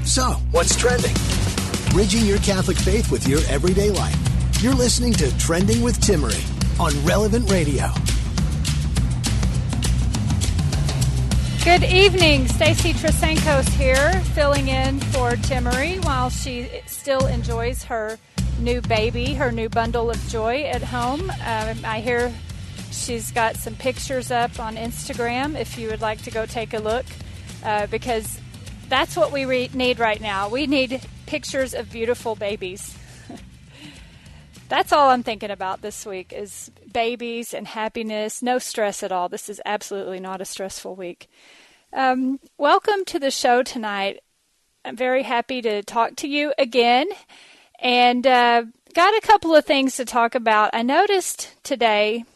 So, what's trending? Bridging your Catholic faith with your everyday life. You're listening to Trending with Timmerie on Relevant Radio. Good evening. Stacy Trasancos here, filling in for Timmerie while she still enjoys her new baby, her new bundle of joy at home. I hear she's got some pictures up on Instagram if you would like to go take a look, because that's what we need right now. We need pictures of beautiful babies. That's all I'm thinking about this week is babies and happiness. No stress at all. This is absolutely not a stressful week. Welcome to the show tonight. I'm very happy to talk to you again, and got a couple of things to talk about. I noticed today,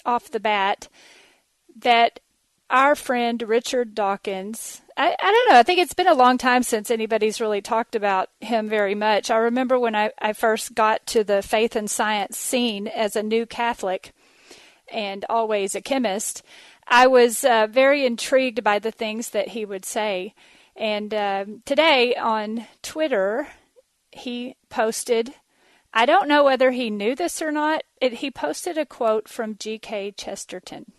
off the bat, that our friend Richard Dawkins, I don't know, I think it's been a long time since anybody's really talked about him very much. I remember when I first got to the faith and science scene as a new Catholic and always a chemist, I was very intrigued by the things that he would say. And today on Twitter, he posted, I don't know whether he knew this or not, he posted a quote from G.K. Chesterton.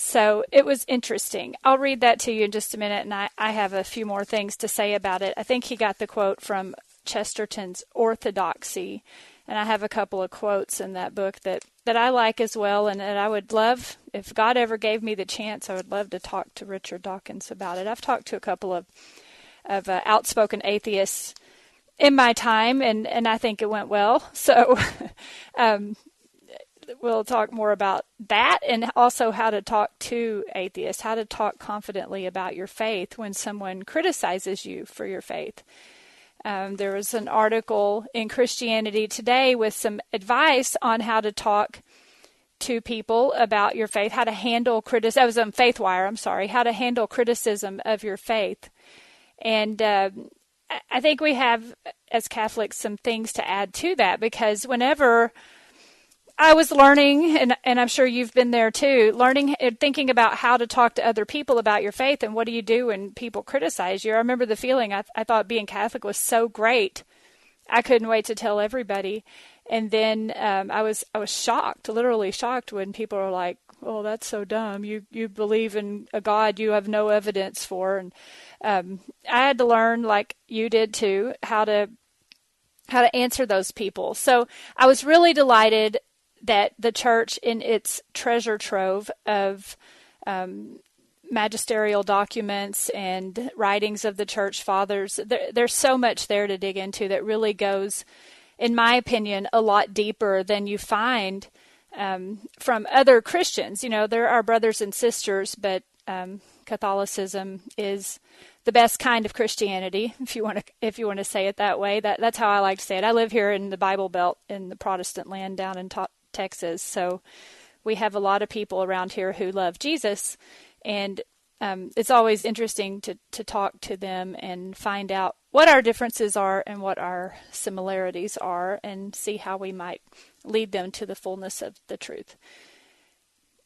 So it was interesting. I'll read that to you in just a minute, and I have a few more things to say about it. I think he got the quote from Chesterton's Orthodoxy, and I have a couple of quotes in that book that I like as well, and that I would love, if God ever gave me the chance, I would love to talk to Richard Dawkins about it. I've talked to a couple of outspoken atheists in my time, and I think it went well. So we'll talk more about that, and also how to talk to atheists, how to talk confidently about your faith when someone criticizes you for your faith. There was an article in Christianity Today with some advice on how to talk to people about your faith, how to handle criticism. That was on FaithWire, how to handle criticism of your faith. And I think we have, as Catholics, some things to add to that, because whenever I was learning, and I'm sure you've been there too, learning and thinking about how to talk to other people about your faith and what do you do when people criticize you. I remember the feeling, I thought being Catholic was so great. I couldn't wait to tell everybody. And then I was shocked, literally shocked, when people are like, "Oh, that's so dumb. You believe in a God you have no evidence for." And I had to learn, like you did too, how to answer those people. So I was really delighted that the church, in its treasure trove of magisterial documents and writings of the church fathers, there's so much there to dig into that really goes, in my opinion, a lot deeper than you find from other Christians. You know, they're our brothers and sisters, but Catholicism is the best kind of Christianity, if you want to say it that way. That's how I like to say it. I live here in the Bible Belt in the Protestant land down in Texas, so we have a lot of people around here who love Jesus, and it's always interesting to talk to them and find out what our differences are and what our similarities are, and see how we might lead them to the fullness of the truth.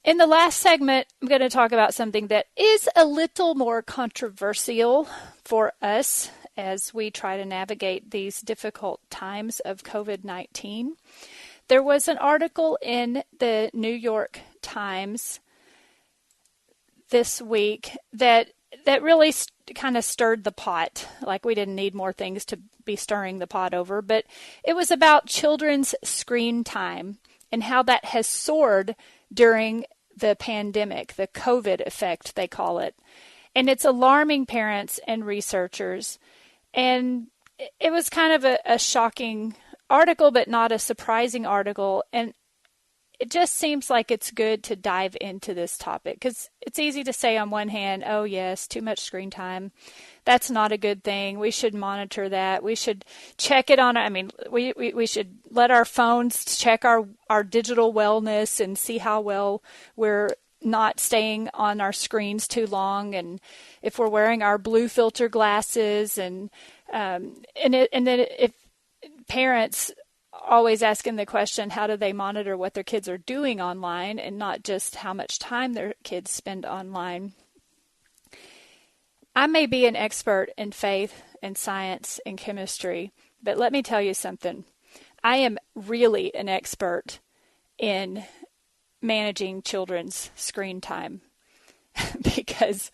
In the last segment, I'm going to talk about something that is a little more controversial for us as we try to navigate these difficult times of COVID-19. There was an article in the New York Times this week that really kind of stirred the pot. Like, we didn't need more things to be stirring the pot over, but it was about children's screen time and how that has soared during the pandemic, the COVID effect, they call it. And it's alarming parents and researchers. And it was kind of a shocking article, but not a surprising article. And it just seems like it's good to dive into this topic, because it's easy to say on one hand, oh yes, too much screen time. That's not a good thing. We should monitor that. We should check it on, we should let our phones check our digital wellness and see how well we're not staying on our screens too long, and if we're wearing our blue filter glasses, and then if parents always asking the question, how do they monitor what their kids are doing online and not just how much time their kids spend online? I may be an expert in faith and science and chemistry, but let me tell you something. I am really an expert in managing children's screen time because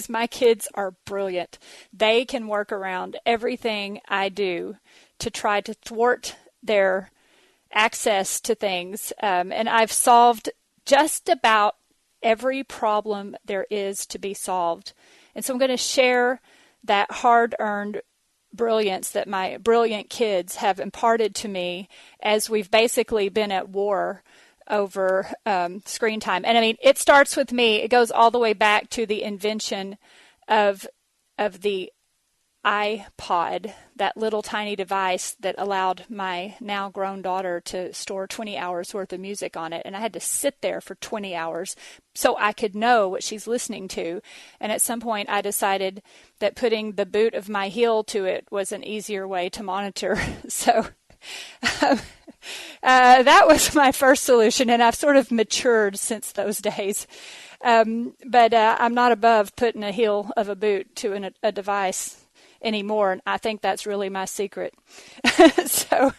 my kids are brilliant. They can work around everything I do to try to thwart their access to things. And I've solved just about every problem there is to be solved. And so I'm going to share that hard-earned brilliance that my brilliant kids have imparted to me as we've basically been at war over screen time. And I mean, it starts with me. It goes all the way back to the invention of the iPod, that little tiny device that allowed my now grown daughter to store 20 hours worth of music on it. And I had to sit there for 20 hours so I could know what she's listening to. And at some point I decided that putting the boot of my heel to it was an easier way to monitor. So that was my first solution, and I've sort of matured since those days. But I'm not above putting a heel of a boot to a device anymore, and I think that's really my secret. So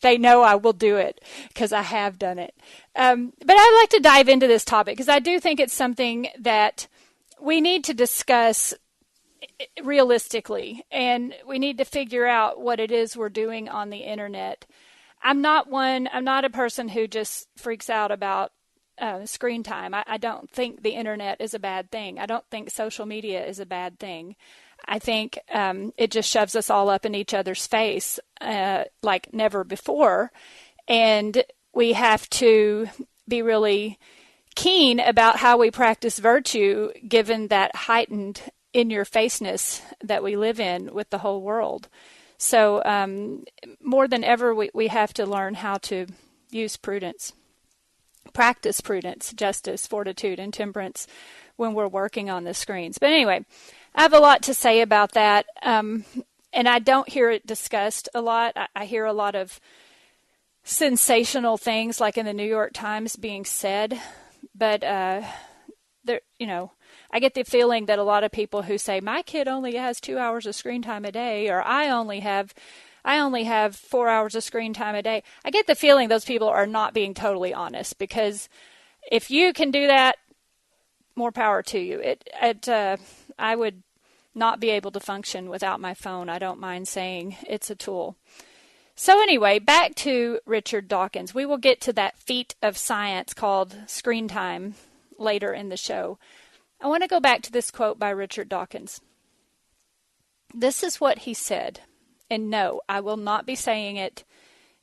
they know I will do it because I have done it. But I'd like to dive into this topic because I do think it's something that we need to discuss realistically, and we need to figure out what it is we're doing on the internet. I'm not a person who just freaks out about screen time. I don't think the internet is a bad thing. I don't think social media is a bad thing. I think it just shoves us all up in each other's face like never before. And we have to be really keen about how we practice virtue given that heightened in-your-faceness that we live in with the whole world. So more than ever, we have to learn how to use prudence, practice prudence, justice, fortitude, and temperance when we're working on the screens. But anyway, I have a lot to say about that, and I don't hear it discussed a lot. I hear a lot of sensational things like in the New York Times being said, but there, I get the feeling that a lot of people who say my kid only has 2 hours of screen time a day, or I only have 4 hours of screen time a day. I get the feeling those people are not being totally honest, because if you can do that, more power to you. I would not be able to function without my phone. I don't mind saying it's a tool. So anyway, back to Richard Dawkins. We will get to that feat of science called screen time later in the show. I want to go back to this quote by Richard Dawkins. This is what he said, and no, I will not be saying it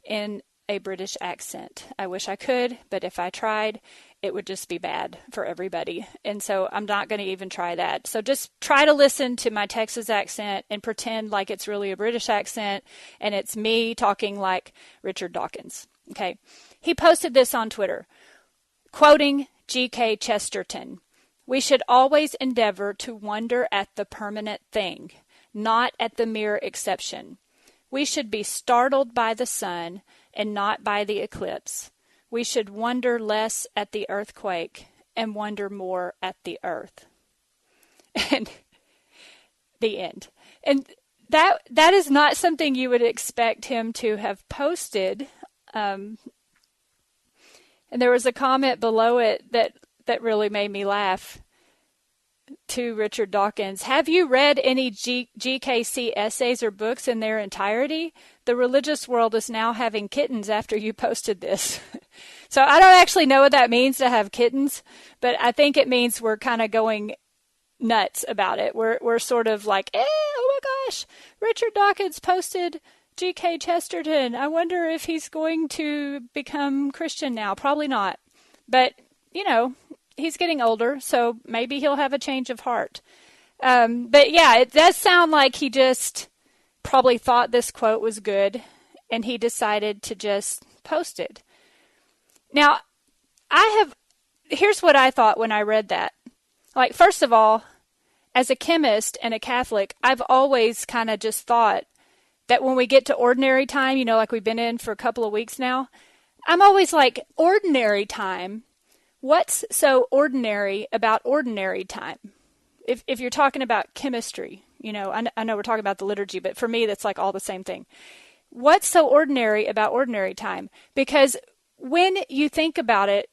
in a British accent. I wish I could, but if I tried, it would just be bad for everybody. And so I'm not going to even try that. So just try to listen to my Texas accent and pretend like it's really a British accent and it's me talking like Richard Dawkins. Okay. He posted this on Twitter, quoting G.K. Chesterton. We should always endeavor to wonder at the permanent thing, not at the mere exception. We should be startled by the sun and not by the eclipse. We should wonder less at the earthquake and wonder more at the earth. And the end. And that is not something you would expect him to have posted. And there was a comment below it that really made me laugh to Richard Dawkins. Have you read any GKC essays or books in their entirety? The religious world is now having kittens after you posted this. So I don't actually know what that means to have kittens, but I think it means we're kind of going nuts about it. We're sort of like, oh my gosh, Richard Dawkins posted G.K. Chesterton. I wonder if he's going to become Christian now. Probably not. But, he's getting older, so maybe he'll have a change of heart. But yeah, it does sound like he just probably thought this quote was good, and he decided to just post it. Now, here's what I thought when I read that. Like, first of all, as a chemist and a Catholic, I've always kind of just thought that when we get to ordinary time, like we've been in for a couple of weeks now, I'm always like, ordinary time? What's so ordinary about ordinary time? if you're talking about chemistry, I know we're talking about the liturgy, but for me, that's like all the same thing. What's so ordinary about ordinary time? Because when you think about it,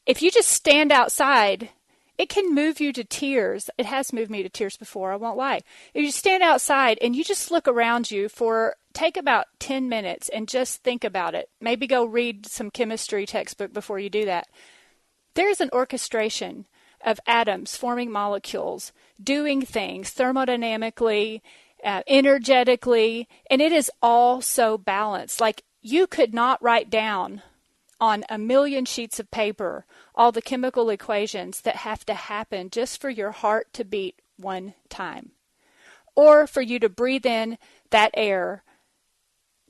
if you just stand outside, it can move you to tears. It has moved me to tears before, I won't lie. If you stand outside and you just look around you take about 10 minutes and just think about it. Maybe go read some chemistry textbook before you do that. There is an orchestration of atoms forming molecules, doing things thermodynamically, energetically, and it is all so balanced. Like, you could not write down on 1 million sheets of paper all the chemical equations that have to happen just for your heart to beat one time, or for you to breathe in that air.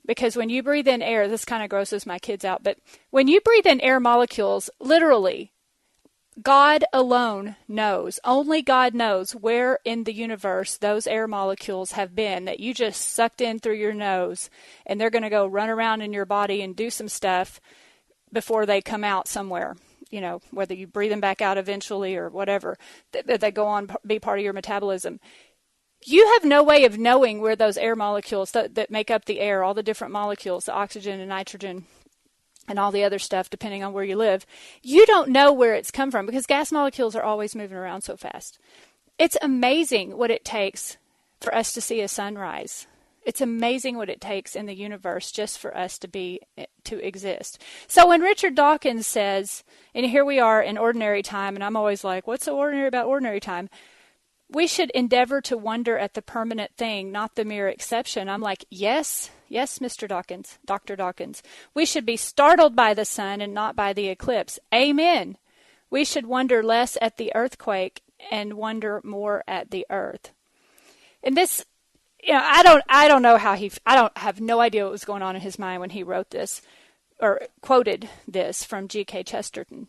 Because when you breathe in air, this kind of grosses my kids out, but when you breathe in air molecules, literally, God alone knows, only God knows where in the universe those air molecules have been that you just sucked in through your nose, and they're going to go run around in your body and do some stuff before they come out somewhere, whether you breathe them back out eventually or whatever, that they go on be part of your metabolism. You have no way of knowing where those air molecules that make up the air, all the different molecules, the oxygen and nitrogen and all the other stuff, depending on where you live, you don't know where it's come from because gas molecules are always moving around so fast. It's amazing what it takes for us to see a sunrise. It's amazing what it takes in the universe just for us to exist. So when Richard Dawkins says, and here we are in ordinary time, and I'm always like, what's so ordinary about ordinary time? We should endeavor to wonder at the permanent thing, not the mere exception. I'm like, yes, Mr. Dawkins, Dr. Dawkins. We should be startled by the sun and not by the eclipse. Amen. We should wonder less at the earthquake and wonder more at the earth. And this, I don't know how I have no idea what was going on in his mind when he wrote this or quoted this from G.K. Chesterton.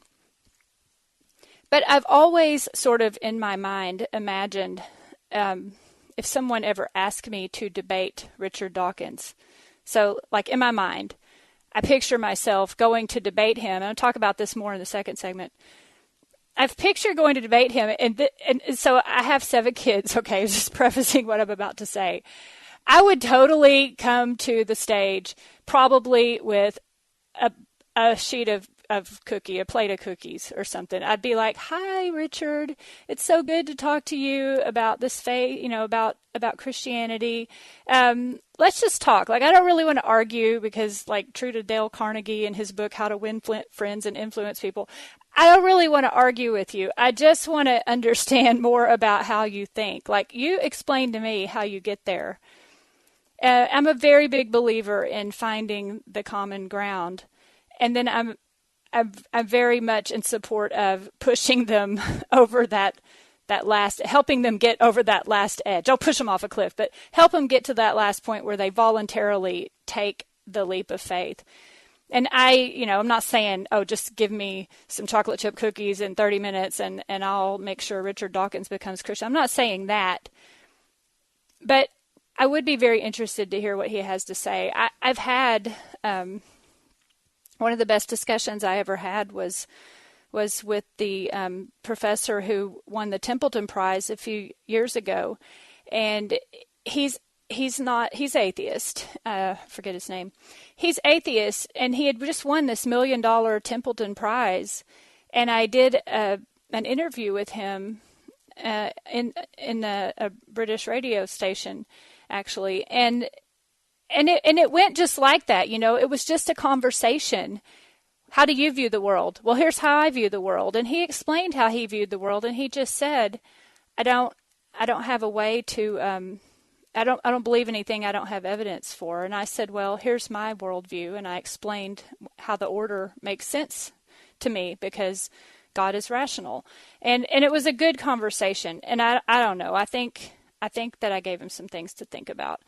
But I've always sort of in my mind imagined if someone ever asked me to debate Richard Dawkins. So like in my mind, I picture myself going to debate him. And I'll talk about this more in the second segment. I've pictured going to debate him. And so I have 7 kids. Okay, just prefacing what I'm about to say. I would totally come to the stage probably with a sheet of cookie, a plate of cookies or something. I'd be like, hi, Richard. It's so good to talk to you about this faith, about Christianity. Let's just talk. Like, I don't really want to argue because, like, true to Dale Carnegie in his book, How to Win Friends and Influence People, I don't really want to argue with you. I just want to understand more about how you think. Like, you explain to me how you get there. I'm a very big believer in finding the common ground. And then I'm very much in support of pushing them over that helping them get over that last edge. I'll push them off a cliff, but help them get to that last point where they voluntarily take the leap of faith. And I'm not saying, just give me some chocolate chip cookies in 30 minutes and I'll make sure Richard Dawkins becomes Christian. I'm not saying that, but I would be very interested to hear what he has to say. I've had, one of the best discussions I ever had was with the professor who won the Templeton Prize a few years ago, and he's atheist. Forget his name. He's atheist, and he had just won this $1 million Templeton Prize, and I did an interview with him in a British radio station, actually, and it went just like that, it was just a conversation. How do you view the world? Well, here's how I view the world. And he explained how he viewed the world. And he just said, I don't have a way to, I don't believe anything I don't have evidence for. And I said, well, here's my worldview. And I explained how the order makes sense to me because God is rational. And it was a good conversation. And I don't know. I think that I gave him some things to think about.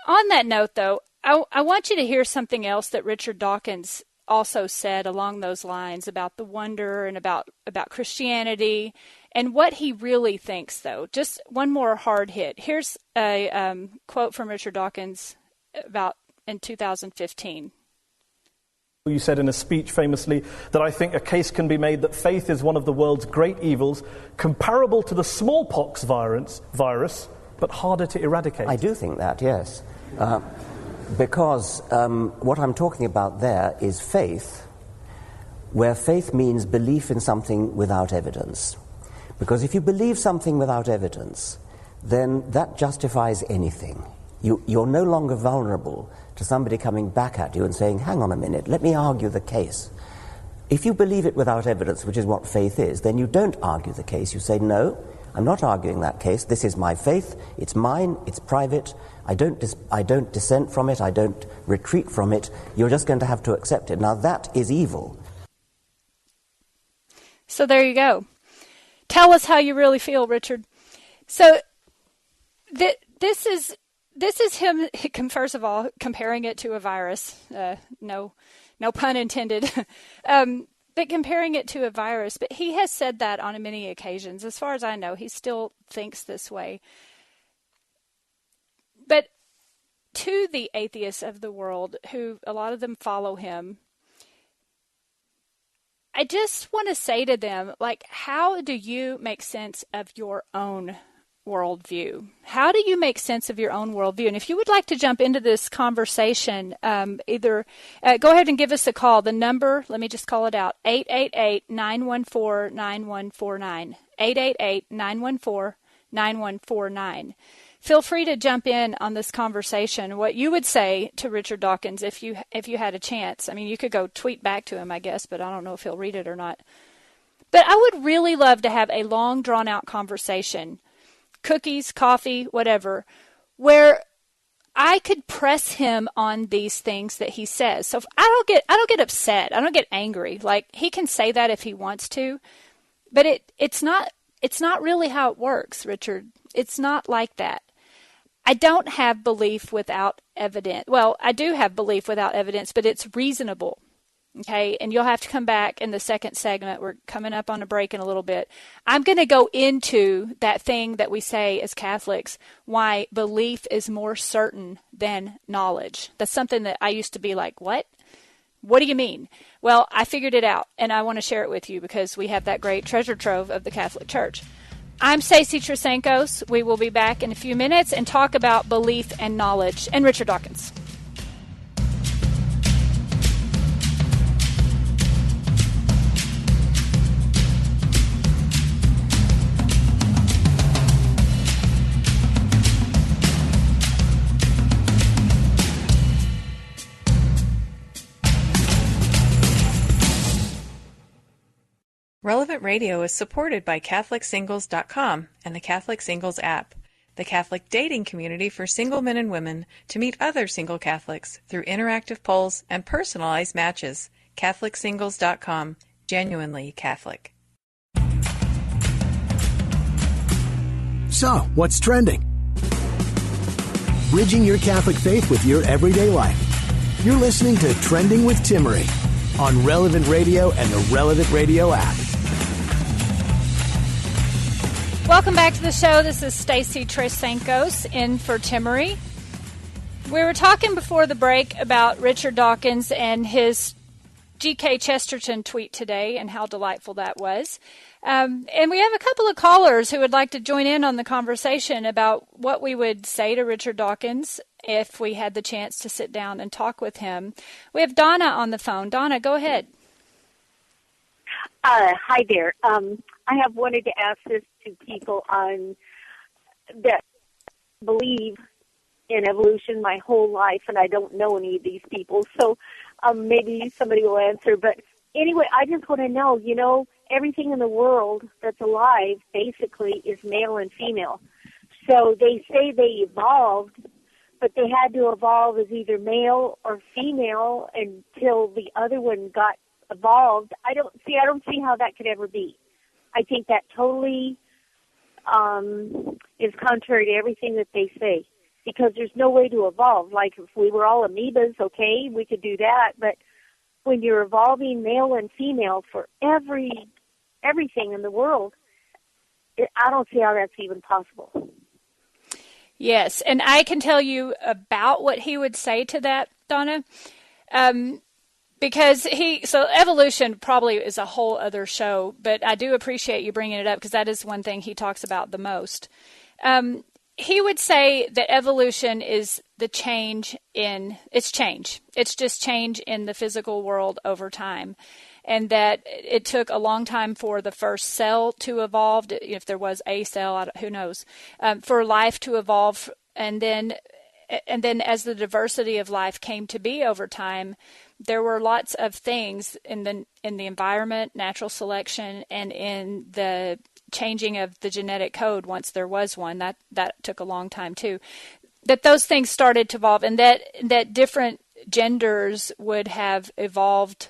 On that note, though, I want you to hear something else that Richard Dawkins also said along those lines about the wonder and about Christianity and what he really thinks, though. Just one more hard hit. Here's a quote from Richard Dawkins about in 2015. You said in a speech famously that I think a case can be made that faith is one of the world's great evils, comparable to the smallpox virus, but harder to eradicate. I do think that, yes. Because what I'm talking about there is faith, where faith means belief in something without evidence. Because if you believe something without evidence, then that justifies anything. You're no longer vulnerable to somebody coming back at you and saying, hang on a minute, let me argue the case. If you believe it without evidence, which is what faith is, then you don't argue the case. You say, no, I'm not arguing that case. This is my faith. It's mine. It's private. I don't dissent from it. I don't retreat from it. You're just going to have to accept it. Now, that is evil. So there you go. Tell us how you really feel, Richard. So this is him, first of all, comparing it to a virus. No pun intended. But comparing it to a virus. But he has said that on many occasions. As far as I know, he still thinks this way. But to the atheists of the world, who a lot of them follow him, I just want to say to them, like, how do you make sense of your own worldview? How do you make sense of your own worldview? And if you would like to jump into this conversation, either go ahead and give us a call. The number, let me just call it out, 888-914-9149, 888-914-9149. Feel free to jump in on this conversation. What you would say to Richard Dawkins if you had a chance. I mean, you could go tweet back to him, I guess, but I don't know if he'll read it or not. But I would really love to have a long, drawn-out conversation, cookies, coffee, whatever, where I could press him on these things that he says. So if I don't get upset. I don't get angry. Like, he can say that if he wants to, but it's not really how it works, Richard. It's not like that. I don't have belief without evidence. Well, I do have belief without evidence, but it's reasonable. Okay, and you'll have to come back in the second segment. We're coming up on a break in a little bit. I'm going to go into that thing that we say as Catholics, why belief is more certain than knowledge. That's something that I used to be like, what? What do you mean? Well, I figured it out, and I want to share it with you because we have that great treasure trove of the Catholic Church. I'm Stacy Trasancos. We will be back in a few minutes and talk about belief and knowledge and Richard Dawkins. Relevant Radio is supported by CatholicSingles.com and the Catholic Singles app, the Catholic dating community for single men and women to meet other single Catholics through interactive polls and personalized matches. CatholicSingles.com, genuinely Catholic. So, what's trending? Bridging your Catholic faith with your everyday life. You're listening to Trending with Timmerie on Relevant Radio and the Relevant Radio app. Welcome back to the show. This is Stacy Trasancos in for Timmerie. We were talking before the break about Richard Dawkins and his G.K. Chesterton tweet today and how delightful that was. And we have a couple of callers who would like to join in on the conversation about what we would say to Richard Dawkins if we had the chance to sit down and talk with him. We have Donna on the phone. Donna, go ahead. Hi there. I have wanted to ask this to people that believe in evolution my whole life, and I don't know any of these people, so maybe somebody will answer. But anyway, I just want to know, everything in the world that's alive basically is male and female. So they say they evolved, but they had to evolve as either male or female until the other one got evolved. I don't see how that could ever be. I think that totally is contrary to everything that they say, because there's no way to evolve. Like, if we were all amoebas, okay, we could do that, but when you're evolving male and female for everything in the world, I don't see how that's even possible. Yes, and I can tell you about what he would say to that, Donna. Because so evolution probably is a whole other show, but I do appreciate you bringing it up because that is one thing he talks about the most. He would say that evolution is the change. It's just change in the physical world over time. And that it took a long time for the first cell to evolve, if there was a cell, who knows, for life to evolve. And then as the diversity of life came to be over time, there were lots of things in the environment, natural selection, and in the changing of the genetic code once there was one. That took a long time too. That those things started to evolve, and that different genders would have evolved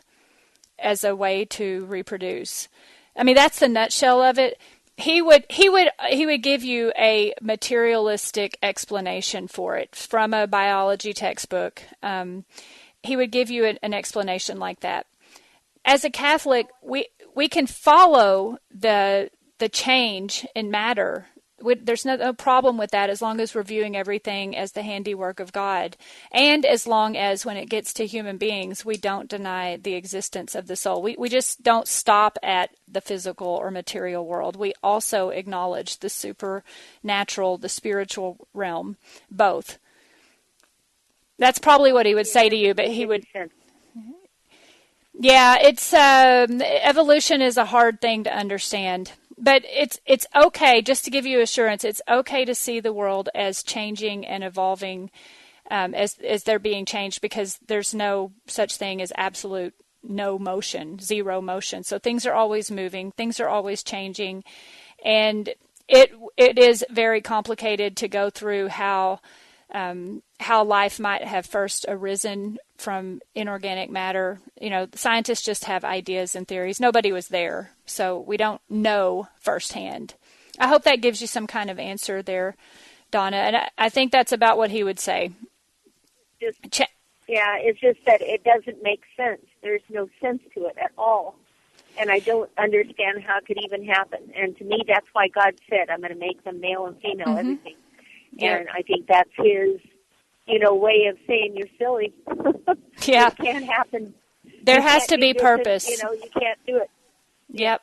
as a way to reproduce. I mean, that's the nutshell of it. He would give you a materialistic explanation for it from a biology textbook. He would give you an explanation like that. As a Catholic, we can follow the change in matter. There's no problem with that as long as we're viewing everything as the handiwork of God. And as long as when it gets to human beings, we don't deny the existence of the soul. We just don't stop at the physical or material world. We also acknowledge the supernatural, the spiritual realm, both. That's probably what he would say to you, but he would... Yeah, it's evolution is a hard thing to understand. But it's okay, just to give you assurance, it's okay to see the world as changing and evolving as they're being changed, because there's no such thing as absolute no motion, zero motion. So things are always moving, things are always changing, and it is very complicated to go through how life might have first arisen from inorganic matter. Scientists just have ideas and theories. Nobody was there, so we don't know firsthand. I hope that gives you some kind of answer there, Donna, and I think that's about what he would say. It's just that it doesn't make sense. There's no sense to it at all, and I don't understand how it could even happen. And to me, that's why God said, I'm going to make them male and female, everything. Yep. And I think that's his, way of saying you're silly. Yeah. It can't happen. There has to be purpose. You can't do it. Yep.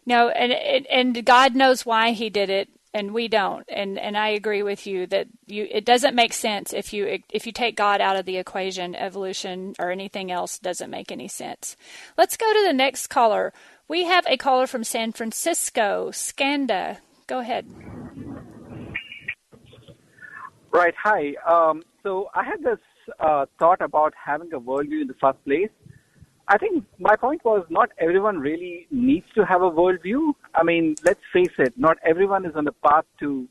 No, and God knows why he did it, and we don't. And I agree with you that it doesn't make sense if you take God out of the equation. Evolution or anything else doesn't make any sense. Let's go to the next caller. We have a caller from San Francisco, Skanda. Go ahead. Right. Hi. So I had this thought about having a worldview in the first place. I think my point was not everyone really needs to have a worldview. I mean, let's face it, not everyone is on the path to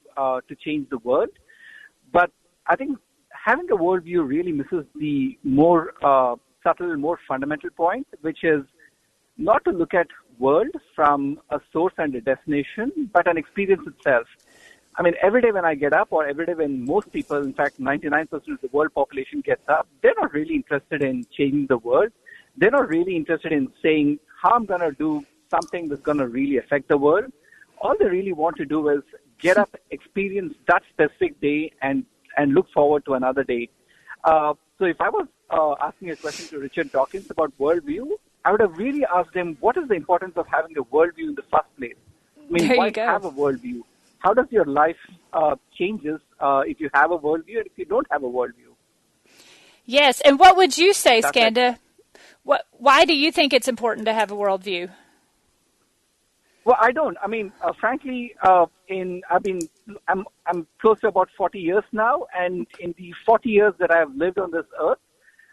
change the world. But I think having a worldview really misses the more subtle, more fundamental point, which is not to look at world from a source and a destination, but an experience itself. I mean, every day when I get up, or every day when most people, in fact, 99% of the world population gets up, they're not really interested in changing the world. They're not really interested in saying how I'm going to do something that's going to really affect the world. All they really want to do is get up, experience that specific day, and look forward to another day. So if I was asking a question to Richard Dawkins about worldview, I would have really asked him, what is the importance of having a worldview in the first place? I mean, why have a worldview? How does your life changes if you have a worldview and if you don't have a worldview? Yes, and what would you say, Skanda? Why do you think it's important to have a worldview? Well, I don't. I mean, frankly, I'm close to about 40 years now, and in the 40 years that I have lived on this earth,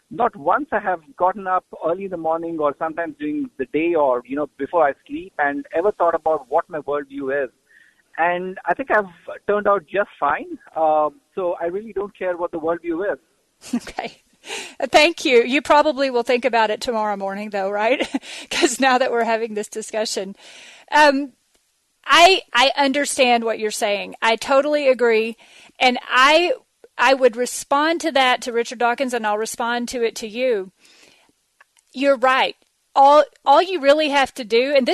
not once I have gotten up early in the morning or sometimes during the day or before I sleep and ever thought about what my worldview is. And I think I've turned out just fine. So I really don't care what the worldview is. Okay. Thank you. You probably will think about it tomorrow morning, though, right? Because now that we're having this discussion. I understand what you're saying. I totally agree. And I would respond to that to Richard Dawkins, and I'll respond to it to you. You're right. All you really have to do, and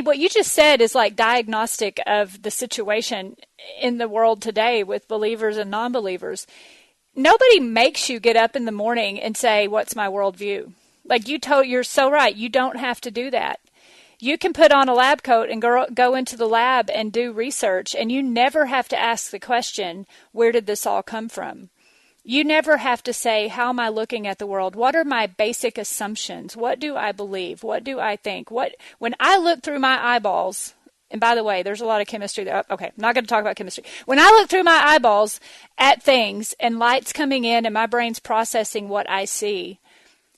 what you just said is like diagnostic of the situation in the world today with believers and non-believers. Nobody makes you get up in the morning and say, what's my worldview? Like you're so right. You don't have to do that. You can put on a lab coat and go into the lab and do research, and you never have to ask the question, where did this all come from? You never have to say, how am I looking at the world? What are my basic assumptions? What do I believe? What do I think? When I look through my eyeballs, and by the way, there's a lot of chemistry there. Okay, I'm not going to talk about chemistry. When I look through my eyeballs at things and light's coming in and my brain's processing what I see,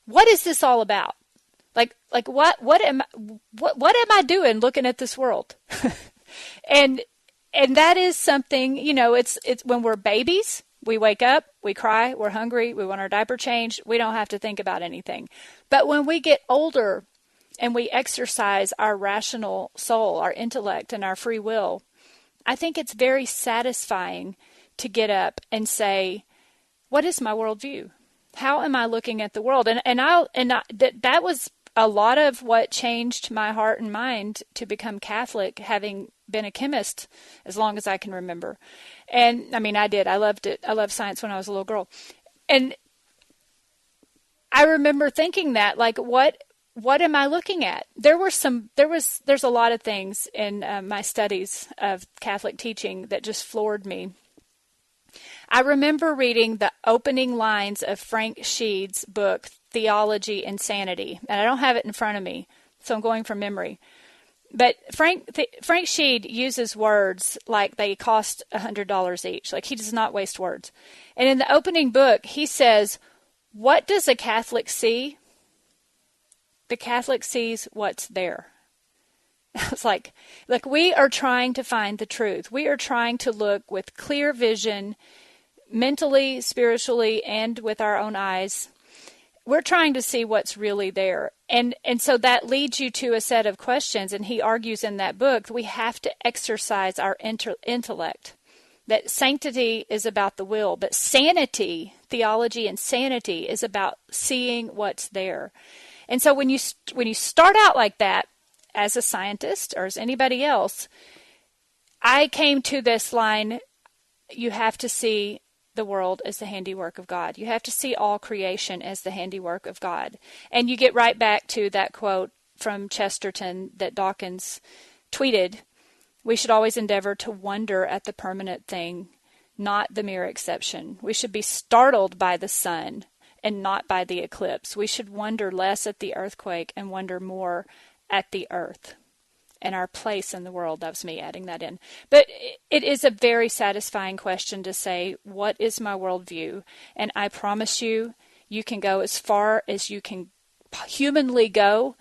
what is this all about? Like what am I doing looking at this world? and that is something, it's when we're babies, we wake up, we cry, we're hungry, we want our diaper changed, we don't have to think about anything. But when we get older and we exercise our rational soul, our intellect, and our free will, I think it's very satisfying to get up and say, what is my worldview? How am I looking at the world? That was a lot of what changed my heart and mind to become Catholic, having been a chemist as long as I can remember. And I mean, I did. I loved it. I loved science when I was a little girl. And I remember thinking that, like, what am I looking at? There's a lot of things in my studies of Catholic teaching that just floored me. I remember reading the opening lines of Frank Sheed's book, Theology and Sanity. And I don't have it in front of me, so I'm going from memory. But Frank Sheed uses words like they cost $100 each. Like, he does not waste words. And in the opening book, he says, what does a Catholic see? The Catholic sees what's there. It's like, look, we are trying to find the truth. We are trying to look with clear vision, mentally, spiritually, and with our own eyes. We're trying to see what's really there. And so that leads you to a set of questions. And he argues in that book, we have to exercise our intellect. That sanctity is about the will, but sanity, theology and sanity, is about seeing what's there. And so when you start out like that, as a scientist or as anybody else, I came to this line, you have to see the world as the handiwork of God. You have to see all creation as the handiwork of God. And you get right back to that quote from Chesterton that Dawkins tweeted, we should always endeavor to wonder at the permanent thing, not the mere exception. We should be startled by the sun and not by the eclipse. We should wonder less at the earthquake and wonder more at the earth and our place in the world. That was me adding that in. But it is a very satisfying question to say, what is my worldview? And I promise you, you can go as far as you can humanly go.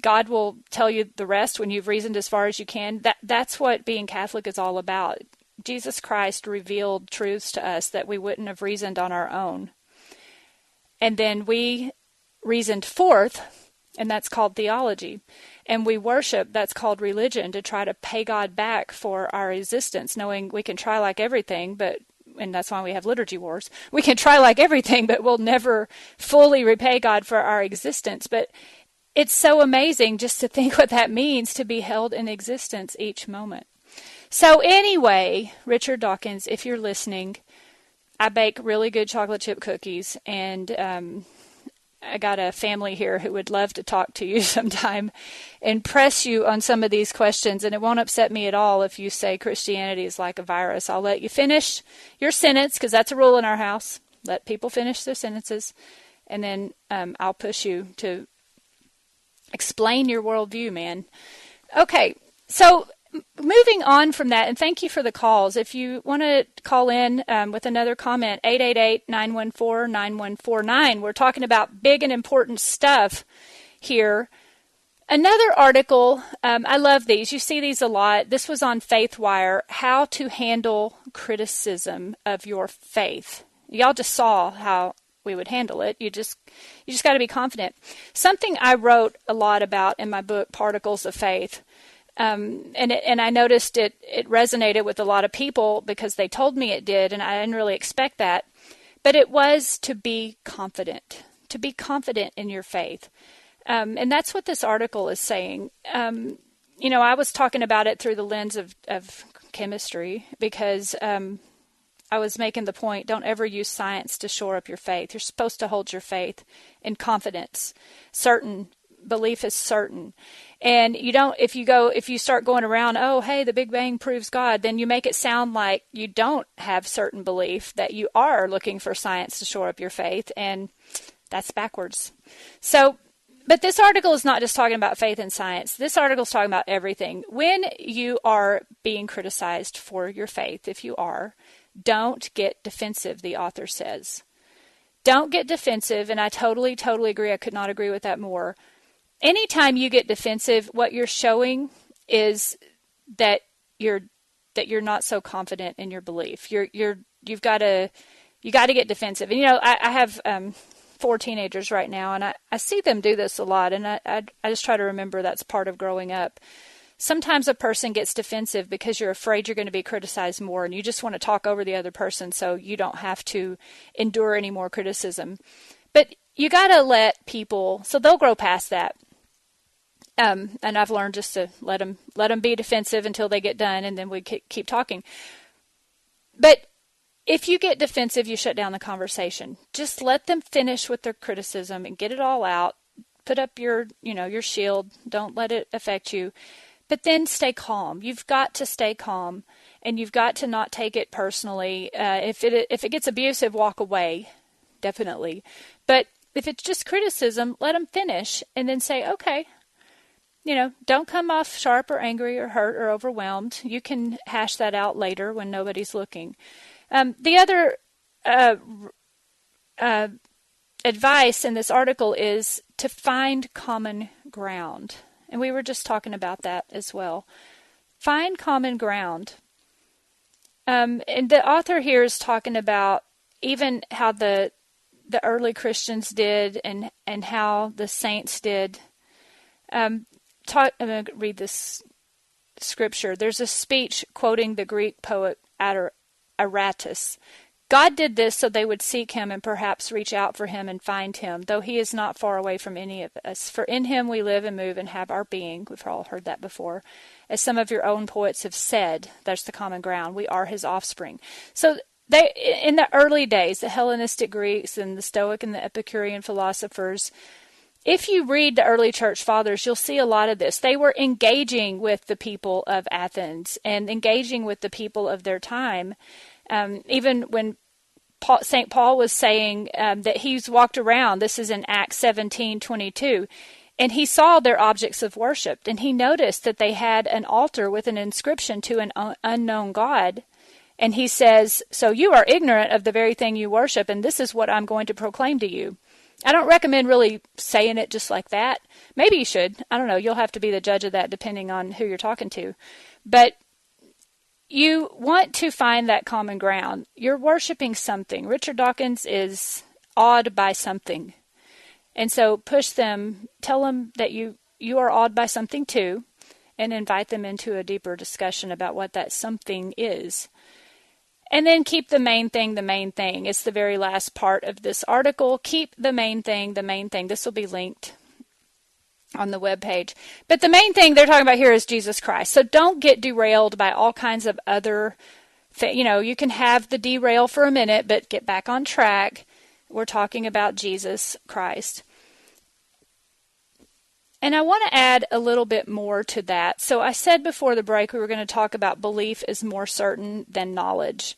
God will tell you the rest when you've reasoned as far as you can. That's what being Catholic is all about. Jesus Christ revealed truths to us that we wouldn't have reasoned on our own. And then we reasoned forth, and that's called theology. And we worship, that's called religion, to try to pay God back for our existence, knowing we can try like everything, and that's why we have liturgy wars. We can try like everything, but we'll never fully repay God for our existence. But it's so amazing just to think what that means, to be held in existence each moment. So anyway, Richard Dawkins, if you're listening, I bake really good chocolate chip cookies, and I got a family here who would love to talk to you sometime and press you on some of these questions. And it won't upset me at all if you say Christianity is like a virus. I'll let you finish your sentence, because that's a rule in our house. Let people finish their sentences. And then I'll push you to explain your worldview, man. Okay, so moving on from that, and thank you for the calls. If you want to call in with another comment, 888-914-9149. We're talking about big and important stuff here. Another article, I love these. You see these a lot. This was on FaithWire, how to handle criticism of your faith. Y'all just saw how we would handle it. You just got to be confident. Something I wrote a lot about in my book, Particles of Faith. And I noticed it resonated with a lot of people because they told me it did, and I didn't really expect that. But it was to be confident in your faith. And that's what this article is saying. I was talking about it through the lens of chemistry, because I was making the point, don't ever use science to shore up your faith. You're supposed to hold your faith in confidence. Certain belief is certain. And you don't, if you start going around, oh, hey, the Big Bang proves God, then you make it sound like you don't have certain belief, that you are looking for science to shore up your faith, and that's backwards. So, but this article is not just talking about faith and science. This article is talking about everything. When you are being criticized for your faith, if you are, don't get defensive, the author says. Don't get defensive, and I totally agree. I could not agree with that more. Anytime you get defensive, what you're showing is that you're not so confident in your belief. You got to get defensive. And I have 4 teenagers right now, and I see them do this a lot, and I just try to remember that's part of growing up. Sometimes a person gets defensive because you're afraid you're going to be criticized more, and you just want to talk over the other person so you don't have to endure any more criticism. But you got to let people, so they'll grow past that. And I've learned just to let them be defensive until they get done, and then we keep talking. But if you get defensive, you shut down the conversation. Just let them finish with their criticism and get it all out. Put up your shield. Don't let it affect you. But then stay calm. You've got to stay calm, and you've got to not take it personally. If it gets abusive, walk away, definitely. But if it's just criticism, let them finish, and then say, okay. Don't come off sharp or angry or hurt or overwhelmed. You can hash that out later when nobody's looking. The other advice in this article is to find common ground. And we were just talking about that as well. Find common ground. And the author here is talking about even how the early Christians did and how the saints did. I'm going to read this scripture. There's a speech quoting the Greek poet Aratus. God did this so they would seek him and perhaps reach out for him and find him, though he is not far away from any of us. For in him we live and move and have our being. We've all heard that before. As some of your own poets have said, that's the common ground. We are his offspring. So they, in the early days, the Hellenistic Greeks and the Stoic and the Epicurean philosophers, if you read the early church fathers, you'll see a lot of this. They were engaging with the people of Athens and engaging with the people of their time. Even when St. Paul was saying that he's walked around, this is in Acts 17:22, and he saw their objects of worship, and he noticed that they had an altar with an inscription to an unknown God. And he says, so you are ignorant of the very thing you worship, and this is what I'm going to proclaim to you. I don't recommend really saying it just like that. Maybe you should. I don't know. You'll have to be the judge of that depending on who you're talking to. But you want to find that common ground. You're worshiping something. Richard Dawkins is awed by something. And so push them, tell them that you are awed by something too, and invite them into a deeper discussion about what that something is. And then keep the main thing the main thing. It's the very last part of this article. Keep the main thing the main thing. This will be linked on the webpage. But the main thing they're talking about here is Jesus Christ. So don't get derailed by all kinds of other things. You can have the derail for a minute, but get back on track. We're talking about Jesus Christ. And I want to add a little bit more to that. So I said before the break we were going to talk about belief is more certain than knowledge.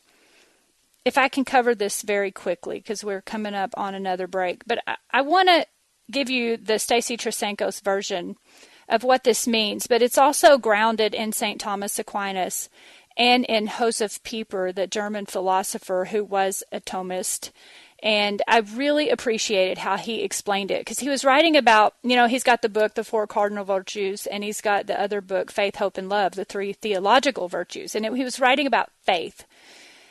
If I can cover this very quickly, because we're coming up on another break. But I want to give you the Stacy Trasancos version of what this means. But it's also grounded in St. Thomas Aquinas and in Joseph Pieper, the German philosopher who was a Thomist. And I really appreciated how he explained it, because he was writing about, he's got the book, The Four Cardinal Virtues, and he's got the other book, Faith, Hope, and Love, the 3 theological virtues. And he was writing about faith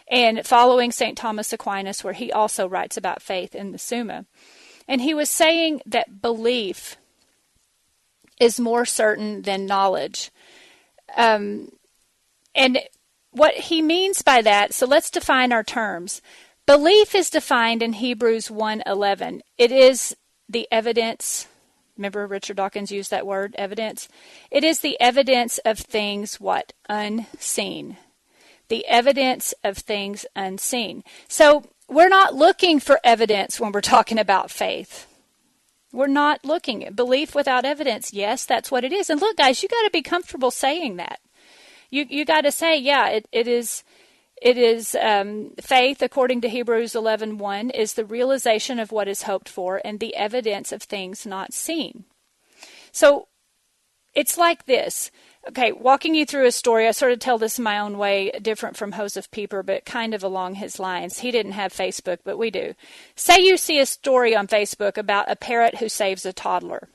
and following St. Thomas Aquinas, where he also writes about faith in the Summa. And he was saying that belief is more certain than knowledge. And what he means by that, so let's define our terms. Belief is defined in Hebrews 1:11. It is the evidence. Remember Richard Dawkins used that word, evidence. It is the evidence of things, what? Unseen. the evidence of things unseen. So we're not looking for evidence when we're talking about faith. We're not looking at belief without evidence. Yes, that's what it is. And look, guys, you got to be comfortable saying that. You got to say, yeah, it is faith, according to Hebrews 11:1, is the realization of what is hoped for and the evidence of things not seen. So it's like this. Okay, walking you through a story, I sort of tell this in my own way, different from Joseph Pieper, but kind of along his lines. He didn't have Facebook, but we do. Say you see a story on Facebook about a parrot who saves a toddler.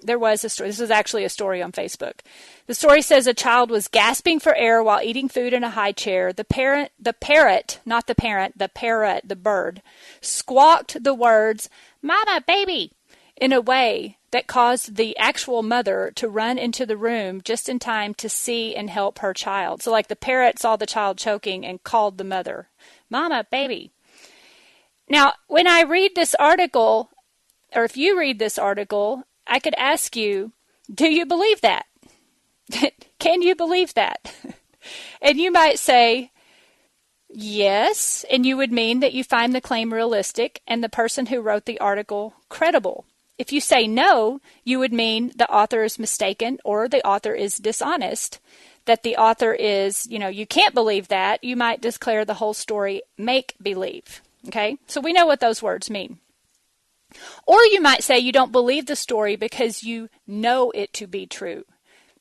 There was a story. This is actually a story on Facebook. The story says a child was gasping for air while eating food in a high chair. The parrot, not the parent, the parrot, the bird, squawked the words, "Mama, baby," in a way that caused the actual mother to run into the room just in time to see and help her child. So like the parrot saw the child choking and called the mother, "Mama, baby." Now, when I read this article, or if you read this article, I could ask you, do you believe that? Can you believe that? And you might say, yes, and you would mean that you find the claim realistic and the person who wrote the article credible. If you say no, you would mean the author is mistaken or the author is dishonest, that the author is, you can't believe that. You might declare the whole story make-believe. Okay? So we know what those words mean. Or you might say you don't believe the story because you know it to be true.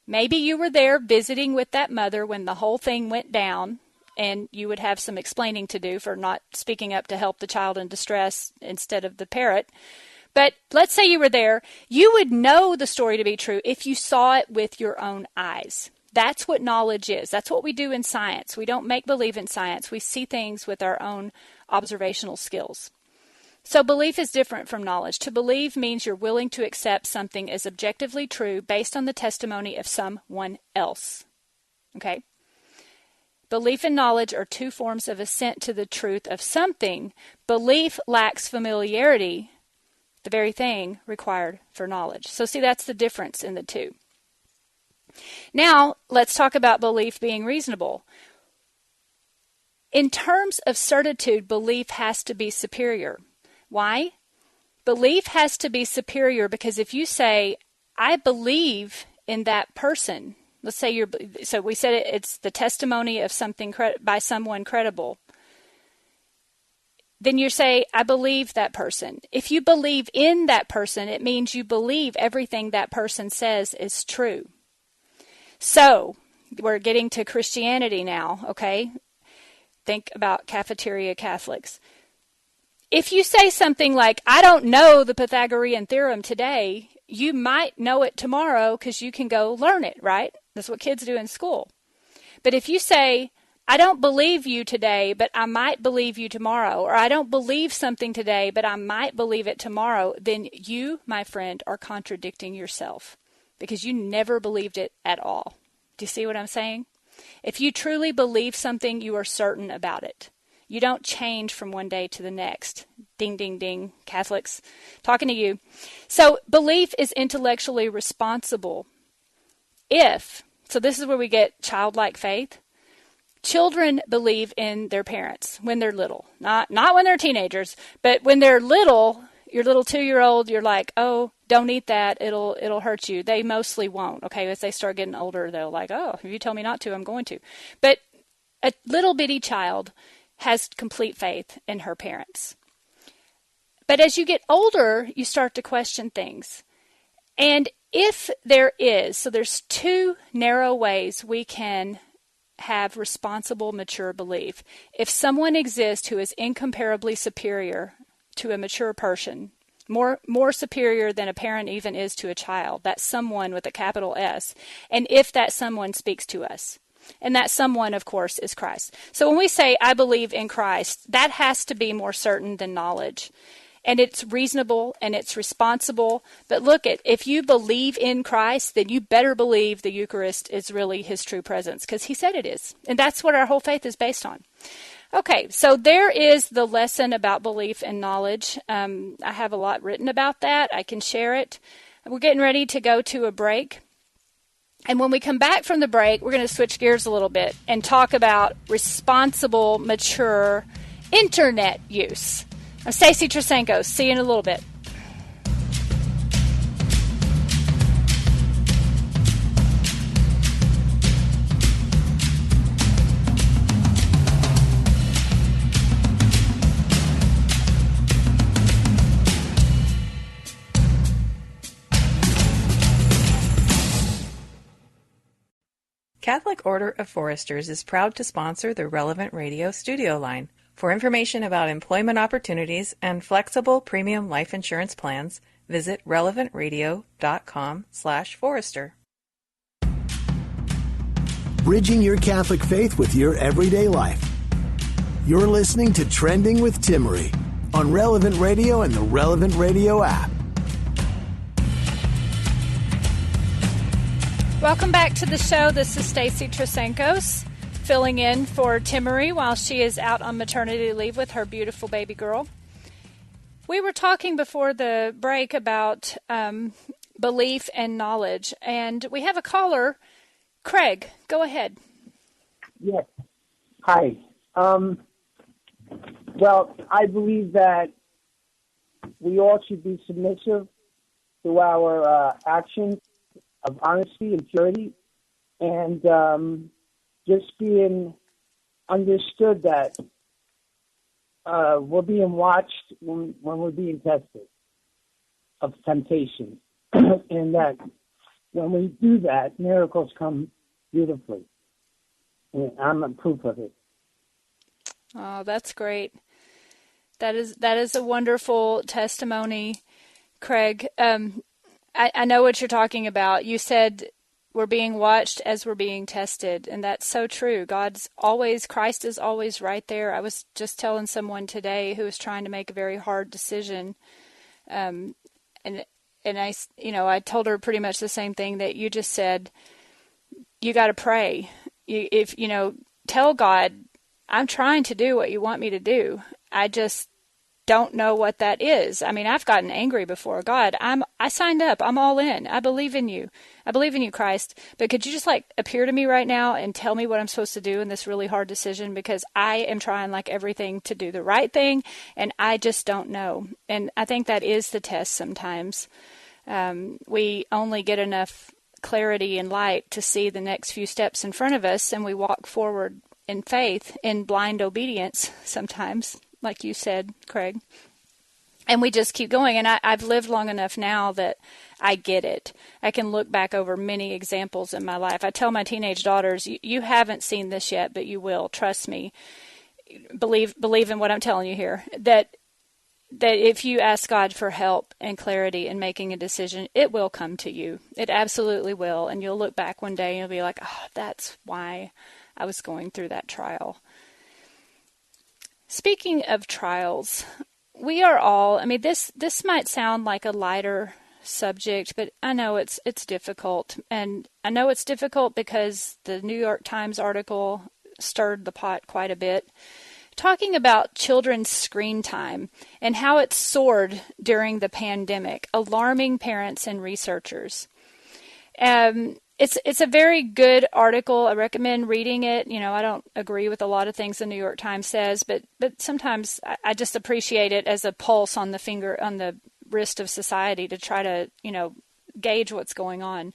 Maybe you were there visiting with that mother when the whole thing went down, and you would have some explaining to do for not speaking up to help the child in distress instead of the parrot. But let's say you were there. You would know the story to be true if you saw it with your own eyes. That's what knowledge is. That's what we do in science. We don't make believe in science. We see things with our own observational skills. So belief is different from knowledge. To believe means you're willing to accept something as objectively true based on the testimony of someone else. Okay? Belief and knowledge are two forms of assent to the truth of something. Belief lacks familiarity, the very thing required for knowledge. So see, that's the difference in the two. Now, let's talk about belief being reasonable. In terms of certitude, belief has to be superior. Why? Belief has to be superior because if you say, I believe in that person, let's say so we said it's the testimony of something by someone credible. Then you say, I believe that person. If you believe in that person, it means you believe everything that person says is true. So, we're getting to Christianity now, okay? Think about cafeteria Catholics. If you say something like, I don't know the Pythagorean theorem today, you might know it tomorrow because you can go learn it, right? That's what kids do in school. But if you say, I don't believe you today, but I might believe you tomorrow, or I don't believe something today, but I might believe it tomorrow, then you, my friend, are contradicting yourself because you never believed it at all. Do you see what I'm saying? If you truly believe something, you are certain about it. You don't change from one day to the next. Ding, ding, ding, Catholics, talking to you. So belief is intellectually responsible so this is where we get childlike faith. Children believe in their parents when they're little, not when they're teenagers, but when they're little, your little 2-year-old, you're like, oh, don't eat that, it'll hurt you. They mostly won't, okay? As they start getting older, they're like, oh, if you tell me not to, I'm going to. But a little bitty child has complete faith in her parents. But as you get older, you start to question things. And if there is, so there's two narrow ways we can have responsible, mature belief. If someone exists who is incomparably superior to a mature person, more superior than a parent even is to a child, that's someone with a capital S, and if that someone speaks to us. And that someone, of course, is Christ. So when we say, I believe in Christ, that has to be more certain than knowledge. And it's reasonable and it's responsible. But look, if you believe in Christ, then you better believe the Eucharist is really his true presence, because he said it is. And that's what our whole faith is based on. Okay, so there is the lesson about belief and knowledge. I have a lot written about that. I can share it. We're getting ready to go to a break. And when we come back from the break, we're going to switch gears a little bit and talk about responsible, mature internet use. I'm Stacy Trasancos. See you in a little bit. Catholic Order of Foresters is proud to sponsor the Relevant Radio studio line. For information about employment opportunities and flexible premium life insurance plans, visit relevantradio.com/forester. Bridging your Catholic faith with your everyday life. You're listening to Trending with Timmerie on Relevant Radio and the Relevant Radio app. Welcome back to the show. This is Stacy Trasancos, filling in for Timmerie while she is out on maternity leave with her beautiful baby girl. We were talking before the break about belief and knowledge, and we have a caller. Craig, go ahead. Yes. Hi. Well, I believe that we all should be submissive to our actions of honesty and purity, and just being understood that we're being watched when we're being tested of temptation, and that when we do that, miracles come beautifully. And I'm a proof of it. Oh, that's great. That is a wonderful testimony, Craig. I know what you're talking about. You said we're being watched as we're being tested, and that's so true. Christ is always right there. I was just telling someone today who was trying to make a very hard decision, and I told her pretty much the same thing that you just said. You got to pray. Tell God, I'm trying to do what you want me to do. I just don't know what that is. I mean, I've gotten angry before. God, I signed up. I'm all in. I believe in you. I believe in you, Christ. But could you just appear to me right now and tell me what I'm supposed to do in this really hard decision? Because I am trying everything to do the right thing, and I just don't know. And I think that is the test sometimes. We only get enough clarity and light to see the next few steps in front of us, and we walk forward in faith, in blind obedience sometimes, like you said, Craig. And we just keep going. And I've lived long enough now that I get it. I can look back over many examples in my life. I tell my teenage daughters, you haven't seen this yet, but you will. Trust me. Believe in what I'm telling you here. That if you ask God for help and clarity in making a decision, it will come to you. It absolutely will. And you'll look back one day and you'll be like, oh, that's why I was going through that trial. Speaking of trials, we are all, this might sound like a lighter subject, but I know it's difficult. And I know it's difficult because the New York Times article stirred the pot quite a bit, talking about children's screen time and how it soared during the pandemic, alarming parents and researchers. It's a very good article. I recommend reading it. I don't agree with a lot of things the New York Times says, but sometimes I just appreciate it as a pulse on the wrist of society to try to, gauge what's going on.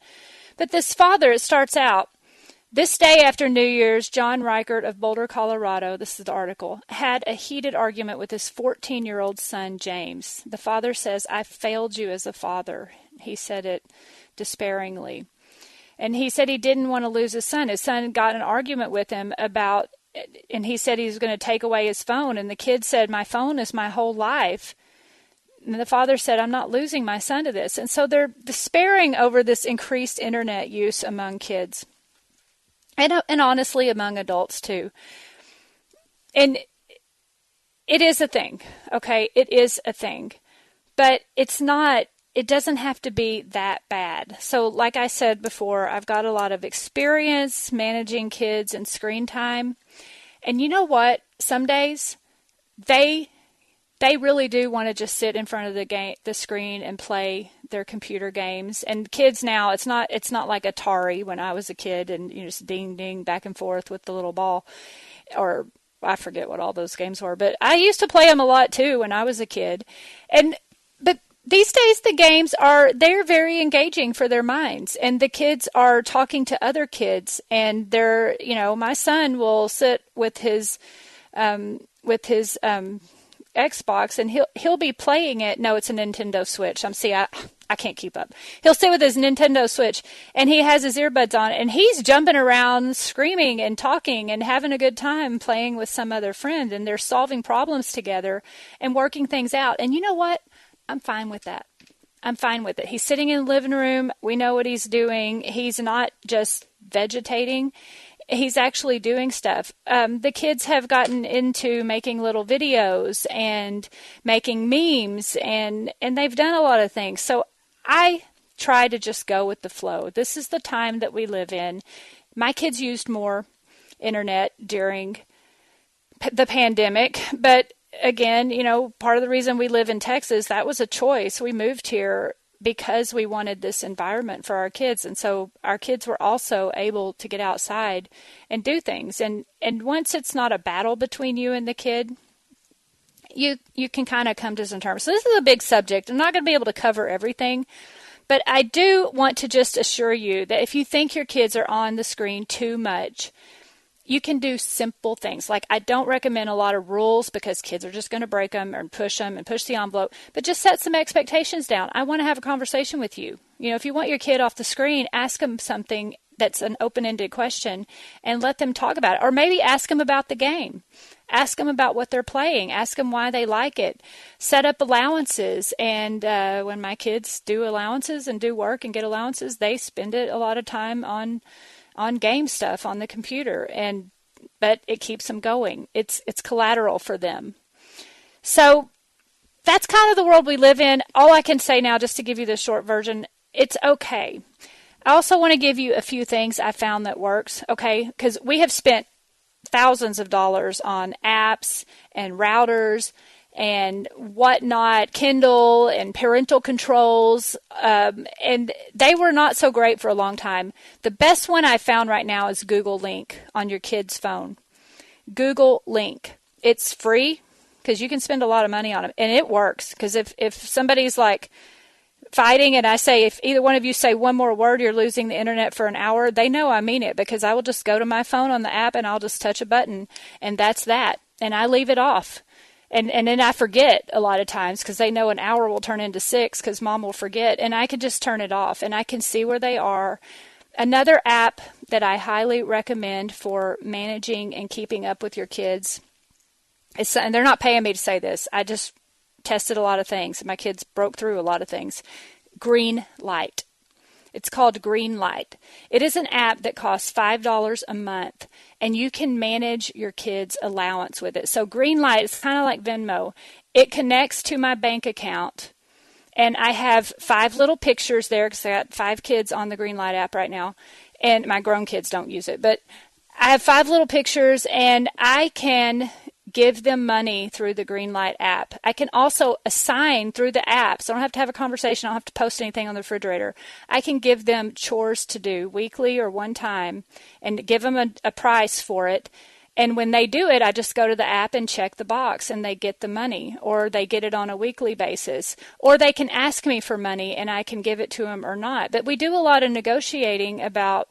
But this father, it starts out, this day after New Year's, John Reichert of Boulder, Colorado, this is the article, had a heated argument with his 14-year-old son, James. The father says, I failed you as a father. He said it despairingly. And he said he didn't want to lose his son. His son got in an argument with him about, and he said he was going to take away his phone. And the kid said, my phone is my whole life. And the father said, I'm not losing my son to this. And so they're despairing over this increased internet use among kids. And honestly, among adults too. And it is a thing, okay? It is a thing. But it doesn't have to be that bad. So like I said before, I've got a lot of experience managing kids and screen time. And you know what? Some days they they really do want to just sit in front of the screen and play their computer games. And kids now, it's not like Atari when I was a kid and just ding ding back and forth with the little ball, or I forget what all those games were, but I used to play them a lot too when I was a kid. But these days the games they're very engaging for their minds, and the kids are talking to other kids, and they're, my son will sit with his Xbox, and he'll be playing it. No, it's a Nintendo Switch. I can't keep up. He'll sit with his Nintendo Switch, and he has his earbuds on, and he's jumping around, screaming and talking and having a good time playing with some other friend, and they're solving problems together and working things out. And you know what? I'm fine with that. I'm fine with it. He's sitting in the living room. We know what he's doing. He's not just vegetating. He's actually doing stuff. The kids have gotten into making little videos and making memes, and they've done a lot of things. So I try to just go with the flow. This is the time that we live in. My kids used more internet during the pandemic, but again, part of the reason we live in Texas, that was a choice. We moved here because we wanted this environment for our kids. And so our kids were also able to get outside and do things. And once it's not a battle between you and the kid, you can kind of come to some terms. So this is a big subject. I'm not going to be able to cover everything, but I do want to just assure you that if you think your kids are on the screen too much, you can do simple things. Like, I don't recommend a lot of rules because kids are just going to break them and push the envelope, but just set some expectations down. I want to have a conversation with you. If you want your kid off the screen, ask them something that's an open-ended question and let them talk about it. Or maybe ask them about the game. Ask them about what they're playing. Ask them why they like it. Set up allowances. And when my kids do allowances and do work and get allowances, they spend it a lot of time on game stuff on the computer, but it keeps them going. It's collateral for them. So that's kind of the world we live in. All I can say now, just to give you the short version, it's okay. I also want to give you a few things I found that works, okay? Because we have spent thousands of dollars on apps and routers and whatnot, Kindle and parental controls, and they were not so great for a long time. The best one I found right now is Google Link on your kid's phone. Google Link. It's free because you can spend a lot of money on it, and it works. Because if somebody's like fighting and I say, if either one of you say one more word, you're losing the internet for an hour, they know I mean it, because I will just go to my phone on the app and I'll just touch a button, and that's that. And I leave it off. And then I forget a lot of times because they know an hour will turn into 6 because mom will forget, and I can just turn it off and I can see where they are. Another app that I highly recommend for managing and keeping up with your kids is, and they're not paying me to say this, I just tested a lot of things. My kids broke through a lot of things. Green Light. It's called Green Light. It is an app that costs $5 a month, and you can manage your kids' allowance with it. So Green Light is kind of like Venmo. It connects to my bank account, and I have 5 little pictures there because I got 5 kids on the Green Light app right now, and my grown kids don't use it. But I have 5 little pictures, and I can give them money through the Green Light app. I can also assign through the app, so I don't have to have a conversation. I don't have to post anything on the refrigerator. I can give them chores to do weekly or one time and give them a price for it. And when they do it, I just go to the app and check the box, and they get the money, or they get it on a weekly basis, or they can ask me for money and I can give it to them or not. But we do a lot of negotiating about,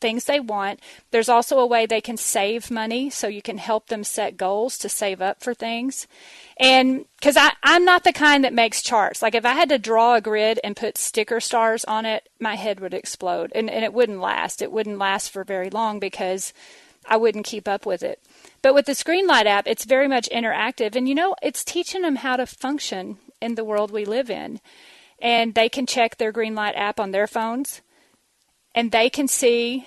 things they want. There's also a way they can save money, so you can help them set goals to save up for things. And because I'm not the kind that makes charts. Like, if I had to draw a grid and put sticker stars on it, my head would explode, and it wouldn't last. It wouldn't last for very long because I wouldn't keep up with it. But with the Green Light app, it's very much interactive, and it's teaching them how to function in the world we live in. And they can check their Green Light app on their phones, and they can see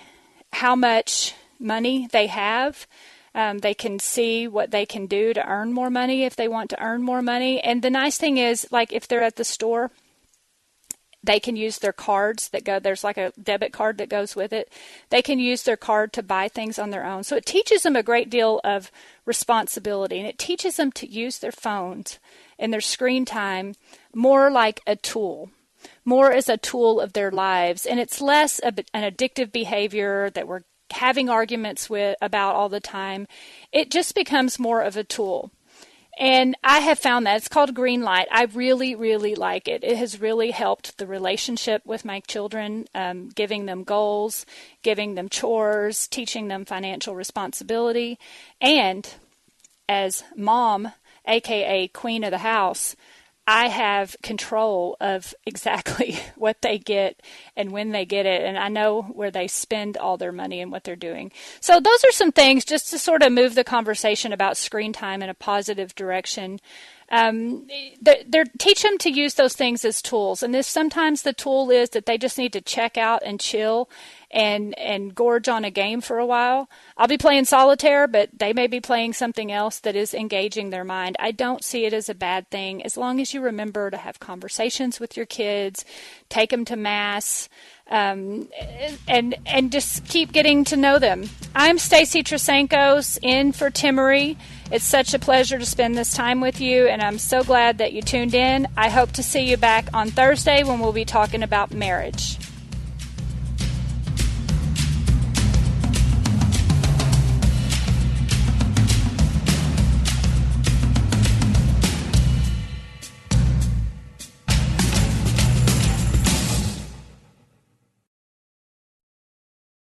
how much money they have. They can see what they can do to earn more money if they want to earn more money. And the nice thing is, like, if they're at the store They can use their cards there's like a debit card that goes with it. They can use their card to buy things on their own. So it teaches them a great deal of responsibility, and it teaches them to use their phones and their screen time more like a tool, more as a tool of their lives. And it's less of an addictive behavior that we're having arguments about all the time. It just becomes more of a tool. And I have found that. It's called Green Light. I really, really like it. It has really helped the relationship with my children, giving them goals, giving them chores, teaching them financial responsibility. And as mom, aka queen of the house, I have control of exactly what they get and when they get it, and I know where they spend all their money and what they're doing. So those are some things just to sort of move the conversation about screen time in a positive direction. Teach them to use those things as tools, and sometimes the tool is that they just need to check out and chill and gorge on a game for a while. I'll be playing solitaire, but they may be playing something else that is engaging their mind. I don't see it as a bad thing as long as you remember to have conversations with your kids, take them to mass, and just keep getting to know them. I'm Stacy Trasancos, in for Timmerie. It's such a pleasure to spend this time with you, and I'm so glad that you tuned in. I hope to see you back on Thursday when we'll be talking about marriage.